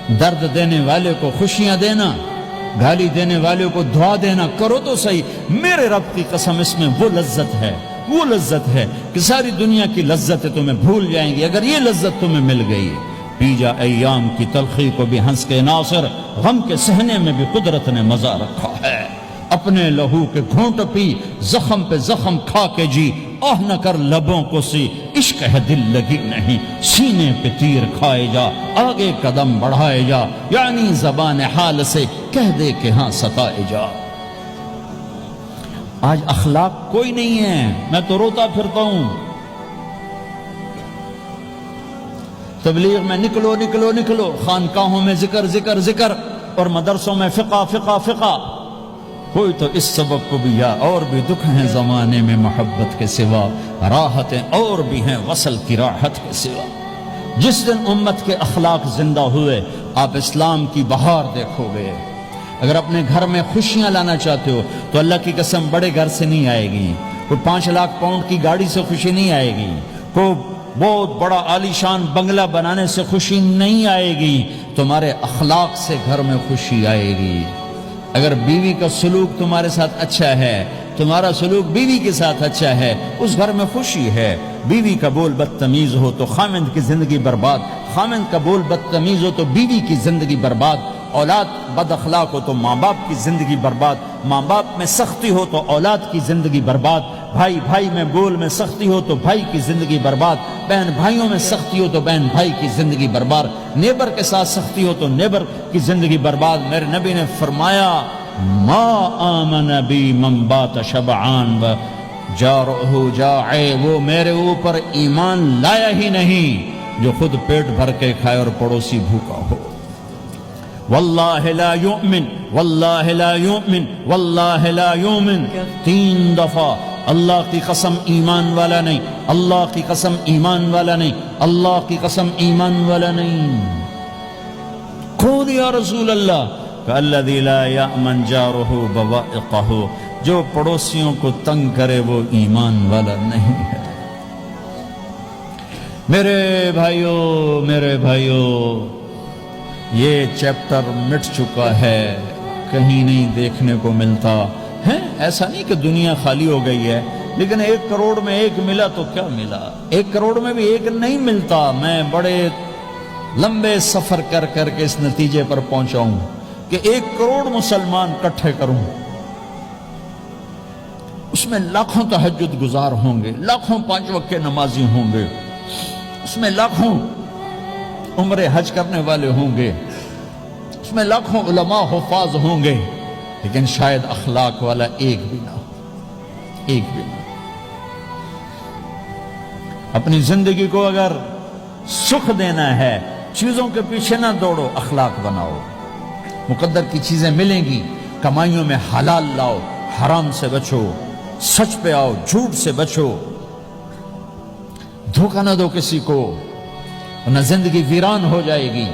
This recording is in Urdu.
درد دینے والے کو خوشیاں دینا، گالی دینے والے کو دعا دینا، کرو تو صحیح۔ میرے رب کی قسم اس میں وہ لذت ہے، وہ لذت ہے کہ ساری دنیا کی لذتیں تمہیں بھول جائیں گی اگر یہ لذت تمہیں مل گئی۔ پی جا ایام کی تلخی کو بھی ہنس کے ناصر، غم کے سہنے میں بھی قدرت نے مزہ رکھا ہے۔ اپنے لہو کے گھونٹ پی، زخم پہ زخم کھا کے جی، آہ نہ کر لبوں کو سی، عشق ہے دل لگی نہیں، سینے پہ تیر کھائے جا، آگے قدم بڑھائے جا، یعنی زبان حال سے کہہ دے کہ ہاں ستائے جا۔ آج اخلاق کوئی نہیں ہے، میں تو روتا پھرتا ہوں۔ تبلیغ میں نکلو نکلو نکلو، خانقاہوں میں ذکر ذکر ذکر، اور مدرسوں میں فقہ فقہ فقہ۔ کوئی تو اس سبب کو بھی، یا اور بھی دکھ ہیں زمانے میں محبت کے سوا، راحتیں اور بھی ہیں وصل کی راحت کے سوا۔ جس دن امت کے اخلاق زندہ ہوئے آپ اسلام کی بہار دیکھو گے۔ اگر اپنے گھر میں خوشیاں لانا چاہتے ہو تو اللہ کی قسم بڑے گھر سے نہیں آئے گی، کوئی 5 لاکھ پاؤنڈ کی گاڑی سے خوشی نہیں آئے گی، کوئی بہت بڑا عالی شان بنگلہ بنانے سے خوشی نہیں آئے گی، تمہارے اخلاق سے گھر میں خوشی آئے گی۔ اگر بیوی کا سلوک تمہارے ساتھ اچھا ہے، تمہارا سلوک بیوی کے ساتھ اچھا ہے، اس گھر میں خوشی ہے۔ بیوی کا بول بدتمیز ہو تو خامند کی زندگی برباد، خامند کا بول بدتمیز ہو تو بیوی کی زندگی برباد، اولاد بد اخلاق ہو تو ماں باپ کی زندگی برباد، ماں باپ میں سختی ہو تو اولاد کی زندگی برباد، بھائی بھائی میں بول میں سختی ہو تو بھائی کی زندگی برباد، بہن بھائیوں میں سختی ہو تو بہن بھائی کی زندگی برباد، نیبر کے ساتھ سختی ہو تو نیبر کی زندگی برباد۔ میرے نبی نے فرمایا ما آمن بی من بات شبعان و جارہ جاعے، وہ میرے اوپر ایمان لایا ہی نہیں جو خود پیٹ بھر کے کھائے اور پڑوسی بھوکا ہو۔ واللہ لا یؤمن واللہ لا یؤمن واللہ لا یؤمن، 3 دفعہ اللہ کی قسم ایمان والا نہیں، اللہ کی قسم ایمان والا نہیں، اللہ کی قسم ایمان والا نہیں۔ کون یا رسول اللہ؟ الذی لا یأمن جارہ بوائقہ، جو پڑوسیوں کو تنگ کرے وہ ایمان والا نہیں ہے۔ میرے بھائیو یہ چیپٹر مٹ چکا ہے، کہیں نہیں دیکھنے کو ملتا ہے۔ ایسا نہیں کہ دنیا خالی ہو گئی ہے، لیکن 1 کروڑ میں 1 ملا تو کیا ملا، 1 کروڑ میں بھی 1 نہیں ملتا۔ میں بڑے لمبے سفر کر کر کے اس نتیجے پر پہنچا ہوں کہ 1 کروڑ مسلمان کٹھے کروں، اس میں لاکھوں تہجد گزار ہوں گے، لاکھوں 5 وقت کے نمازی ہوں گے، اس میں لاکھوں عمر حج کرنے والے ہوں گے، اس میں لاکھوں علماء حفاظ ہوں گے، لیکن شاید اخلاق والا ایک بھی نہ ہو، ایک بھی نہ۔ اپنی زندگی کو اگر سکھ دینا ہے، چیزوں کے پیچھے نہ دوڑو، اخلاق بناؤ۔ مقدر کی چیزیں ملیں گی، کمائیوں میں حلال لاؤ، حرام سے بچو، سچ پہ آؤ، جھوٹ سے بچو، دھوکہ نہ دو کسی کو، ورنہ زندگی ویران ہو جائے گی۔